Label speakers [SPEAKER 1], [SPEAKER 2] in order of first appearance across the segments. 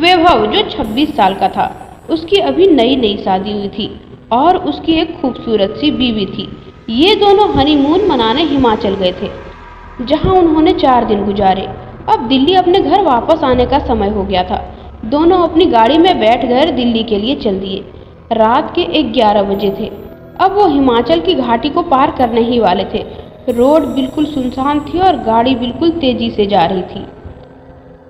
[SPEAKER 1] वैभव जो 26 साल का था, उसकी अभी नई नई शादी हुई थी और उसकी एक खूबसूरत सी बीवी थी। ये दोनों हनीमून मनाने हिमाचल गए थे, जहां उन्होंने 4 दिन गुजारे। अब दिल्ली अपने घर वापस आने का समय हो गया था। दोनों अपनी गाड़ी में बैठकर दिल्ली के लिए चल दिए। रात के 11 बजे थे। अब वो हिमाचल की घाटी को पार करने ही वाले थे। रोड बिल्कुल सुनसान थी और गाड़ी बिल्कुल तेजी से जा रही थी।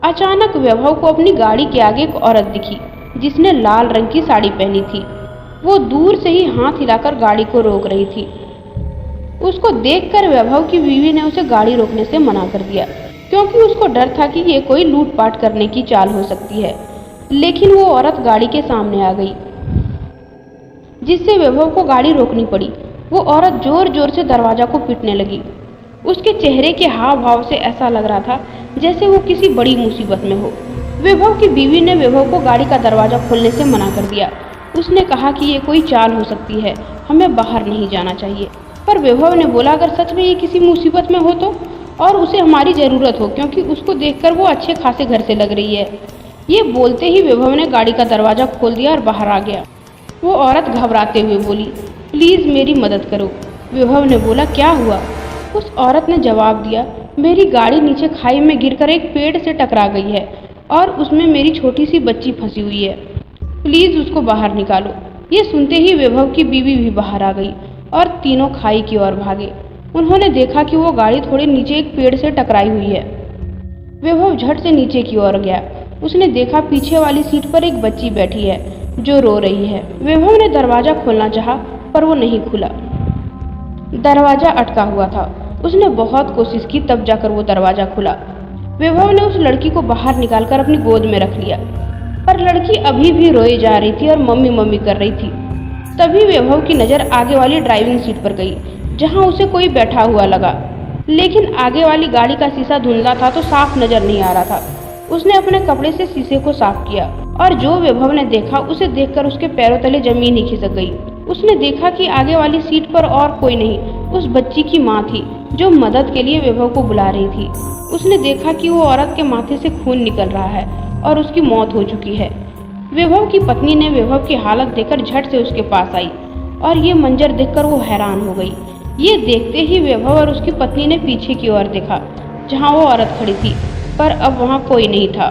[SPEAKER 1] अचानक वैभव को अपनी गाड़ी के आगे एक औरत दिखी, जिसने लाल रंग की साड़ी पहनी थी। वो दूर से ही हाथ हिलाकर गाड़ी को रोक रही थी। उसको देखकर वैभव की बीवी ने उसे गाड़ी रोकने से मना कर दिया, क्योंकि उसको डर था कि ये कोई लूटपाट करने की चाल हो सकती है। लेकिन वो औरत गाड़ी के सामने आ गई, जिससे वैभव को गाड़ी रोकनी पड़ी। वो औरत जोर जोर से दरवाजा को पीटने लगी। उसके चेहरे के हाव भाव से ऐसा लग रहा था जैसे वो किसी बड़ी मुसीबत में हो। वैभव की बीवी ने वैभव को गाड़ी का दरवाजा खोलने से मना कर दिया। उसने कहा कि ये कोई चाल हो सकती है, हमें बाहर नहीं जाना चाहिए। पर वैभव ने बोला, अगर सच में ये किसी मुसीबत में हो तो, और उसे हमारी ज़रूरत हो, क्योंकि उसको देखकर वो अच्छे खासे घर से लग रही है। ये बोलते ही वैभव ने गाड़ी का दरवाज़ा खोल दिया और बाहर आ गया। वो औरत घबराते हुए बोली, प्लीज़ मेरी मदद करो। वैभव ने बोला, क्या हुआ? उस औरत ने जवाब दिया, मेरी गाड़ी नीचे खाई में गिरकर एक पेड़ से टकरा गई है और उसमें मेरी छोटी सी बच्ची फंसी हुई है। प्लीज़ उसको बाहर निकालो। ये सुनते ही वैभव की बीवी भी बाहर आ गई और तीनों खाई की ओर भागे। उन्होंने देखा कि वो गाड़ी थोड़े नीचे एक पेड़ से टकराई हुई है। वैभव झट से नीचे की ओर गया। उसने देखा पीछे वाली सीट पर एक बच्ची बैठी है जो रो रही है। वैभव ने दरवाज़ा खोलना चाहा, पर वो नहीं खुला। दरवाज़ा अटका हुआ था। उसने बहुत कोशिश की, तब जाकर वो दरवाज़ा खुला। वैभव ने उस लड़की को बाहर निकालकर अपनी गोद में रख लिया, पर लड़की अभी भी रोए जा रही थी और मम्मी मम्मी कर रही थी। तभी वैभव की नज़र आगे वाली ड्राइविंग सीट पर गई, जहां उसे कोई बैठा हुआ लगा। लेकिन आगे वाली गाड़ी का शीशा धुंधला था तो साफ नजर नहीं आ रहा था। उसने अपने कपड़े से शीशे को साफ किया और जो वैभव ने देखा उसे देखकर उसके पैरों तले जमीन ही खिसक गई। उसने देखा कि आगे वाली सीट पर और कोई नहीं, उस बच्ची की माँ थी जो मदद के लिए वैभव को बुला रही थी। उसने देखा कि वो औरत के माथे से खून निकल रहा है और उसकी मौत हो चुकी है। वैभव की पत्नी ने वैभव की हालत देखकर झट से उसके पास आई और ये मंजर देखकर वो हैरान हो गई। ये देखते ही वैभव और उसकी पत्नी ने पीछे की ओर देखा, जहाँ वो औरत खड़ी थी, पर अब वहाँ कोई नहीं था।